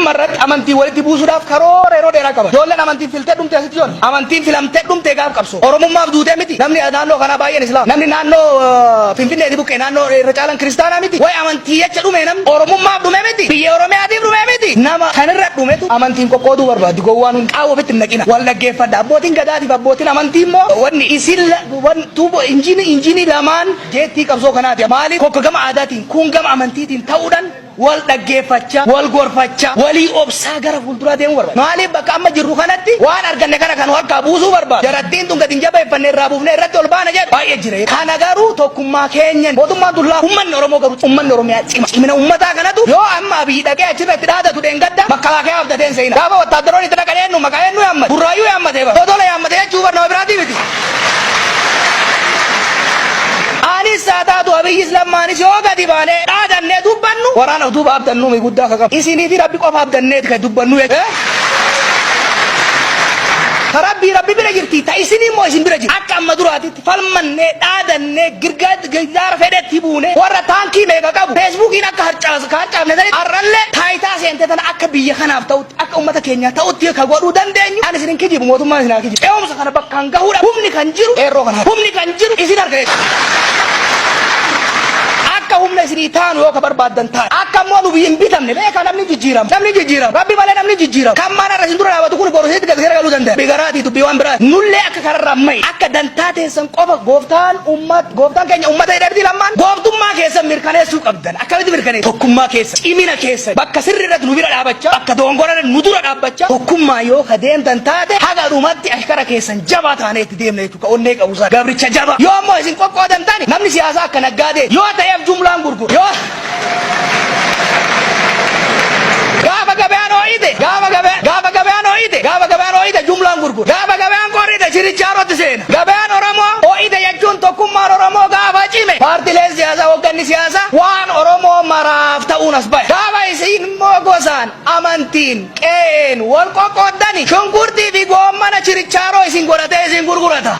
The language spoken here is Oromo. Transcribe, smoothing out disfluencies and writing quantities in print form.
dhumarratti amantii walitti buusuudhaaf karoora yeroo dheeraa qaba. Ijoolleen amantiin filtee dhumtee asitti jiru. Amantiin filamtee dhumtee gaaf qabso. Oromummaaf duutee miti. Namni naannoo kana baay'een islaam. Namni naannoo Finfinneeti buqqee naannoo irra caalan kiristaanaa miti. Way amantii jecha dhume namni Oromummaaf dhume miti. Biyya Oromiyaatiif dhume miti. Nama kanirra dhumetu amantiin qoqqooduu barbaadu. Gowwaan hin qaawwa bitti naqina. Wal dhaggeeffadha. Abbootiin gadaatiif abbootiin amantii immoo wanni isin tuubo injini lamaan jeettii qabsoo kanaati. Maaliif kokka gama aadaatiin kun gama amantiitiin ta'uudhaan wal dhaggeeffachaa wal gorfachaa walii obsaa gara fuulduraa deemuu barbaada. Maaliif bakka amma jirru kanatti waan arganne kana kan harkaa buusuu barbaada. Jarattiin tun gadi jabeeffannee irraa buufnee irratti ol baana jedhu baay'ee jira. Kana garuu tokkummaa keenyan mootummaan dullaa uummanni Oromoo garuu uummanni Oromiyaa cimina uummataa kanatu yoo amma abiyyi dhaqee achirratti dhaadatu dheengadda makkalaakaa abdateen seena. Gaafa wattaaddaroonni itti dhaqan eenyu maqaa eenyu yaammate burraayyuu yaammatee bara. Totola yaammatee jechuu barnama biraatii miti. Saataatu abiyyi islammaanis yoo gadi baanee dhaadannee dubbannu waraana duuba abdannu mi guddaa kakam isinii fi rabbi qofa abdanneeti kan dubbannu rabbi bira jirti ta isinii immoo isin bira jirti akka amma duraatitti falmannee dhaadannee girgaara fedhetti buune warra taankii meeqa qabu feesbuukiin akka harcaafne sanii arrallee taayitaa seentee tana akka biyya kanaaf ta'utti akka uummata keenyaa ta'utti ka godhuu dandeenyu ani isinin kijibu mootummaan isinaa kijibu eewumsa kana bakkaan gahuudha humni kan jiru eerroo kana humni kan jiru isin harka akka humna isinii taanu yoo ka barbaadan taane akka immoo nu biyyin bitamne beekaa namni jijjiiram rabbi malee namni jijjiiram kan maana irra isin dura dhaabatu kun borosiitti gad galuu danda'a bigaraati dubbii waan biraa nullee akka kararraa mai akka dantaa teessan qofa gooftaan keenya ummata hidhabdi lammaan gooftummaa keessan mirkaneessuu qabdan akkamitti mirkaneessu tokkummaa keessa cimina keessa bakka sirri irratti nu bira dhaabachaa bakka dongora nu dura dhaabachaa tokkummaa yoo ka deemtan taate haga dhumatti ashkara keessan jabaa taanee itti deemna jechuudha ka onnee qabusaa gabricha jabaa yoo ammoo isin qoqqoodan taane namni siyaasaa akka naggaadee yoo ta'eef jumlaan gurguru yoo gaafa gabaan ooyite jumlaan gurguru gaafa gabaan qorrite chirichaarotti seena gabaan Oromoo ooyite jechuun tokkummaan Oromoo gaafa cime paartileen siyaasaa hoogganni siyaasaa waan Oromoo maraaf ta'uun as bahe gaafa isin immoo gosaan amantiin qe'een wal qoqqooddani shunkurtii fi goommana chirichaaroo isin godhatee isin gurgurata.